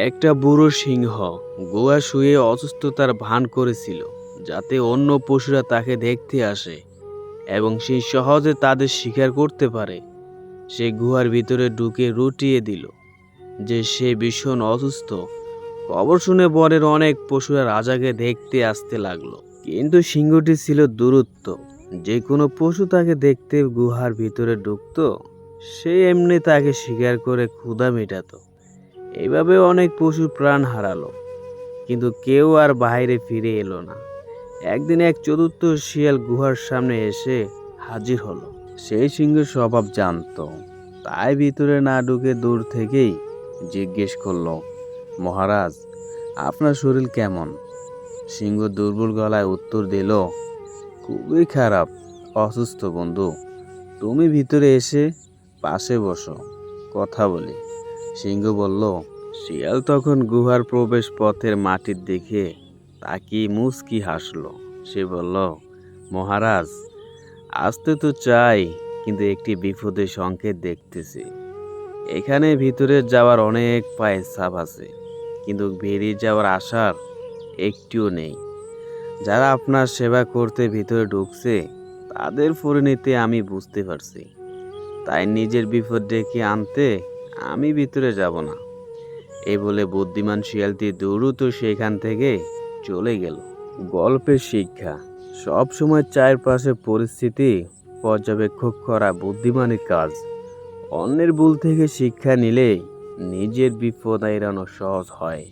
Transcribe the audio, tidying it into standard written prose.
একটা বুড়ো সিংহ গুহা শুয়ে অসুস্থতার ভান করেছিল, যাতে অন্য পশুরা তাকে দেখতে আসে এবং সে সহজে তাদের শিকার করতে পারে। সে গুহার ভিতরে ঢুকে রটিয়ে দিল যে সে ভীষণ অসুস্থ। খবর শুনে বনের অনেক পশুরা রাজাকে দেখতে আসতে লাগলো, কিন্তু সিংহটি ছিল দূরত্ব। যে কোনো পশু তাকে দেখতে গুহার ভিতরে ঢুকতো, সে এমনি তাকে শিকার করে ক্ষুধা মেটাতো। এইভাবে অনেক পশু প্রাণ হারালো, কিন্তু কেউ আর বাইরে ফিরে এলো না। একদিন এক চতুর্থ শিয়াল গুহার সামনে এসে হাজির হলো। সেই সিংহের স্বভাব জানতো, তাই ভিতরে না ঢুকে দূর থেকেই জিজ্ঞেস করলো, মহারাজ, আপনার শরীর কেমন? সিংহ দুর্বল গলায় উত্তর দিল, খুবই খারাপ, অসুস্থ বন্ধু। তুমি ভিতরে এসে পাশে বসো, কথা বলি। সিংহ বলল। শিয়াল তখন গুহার প্রবেশ পথের মাটির দিকে তাকিয়ে মুচকি হাসলো। সে বলল, মহারাজ, আসতে তো চাই, কিন্তু একটি বিপদের সংকেত দেখতেছি। এখানে ভিতরে যাওয়ার অনেক পায়ের ছাপ আছে, কিন্তু বেরিয়ে যাওয়ার আশার একটিও নেই। যারা আপনার সেবা করতে ভিতরে ঢুকছে, তাদের পরিণতি আমি বুঝতে পারছি। তাই নিজের বিপদ ডেকে আনতে আমি ভিতরে যাব না। এই বলে বুদ্ধিমান শিয়ালটি দ্রুত সেখান থেকে চলে গেল। গল্পের শিক্ষা: সব সময় চারপাশে পরিস্থিতি পর্যবেক্ষণ করা বুদ্ধিমানের কাজ। অন্যের ভুল থেকে শিক্ষা নিলে নিজের বিপদ এড়ানো সহজ হয়।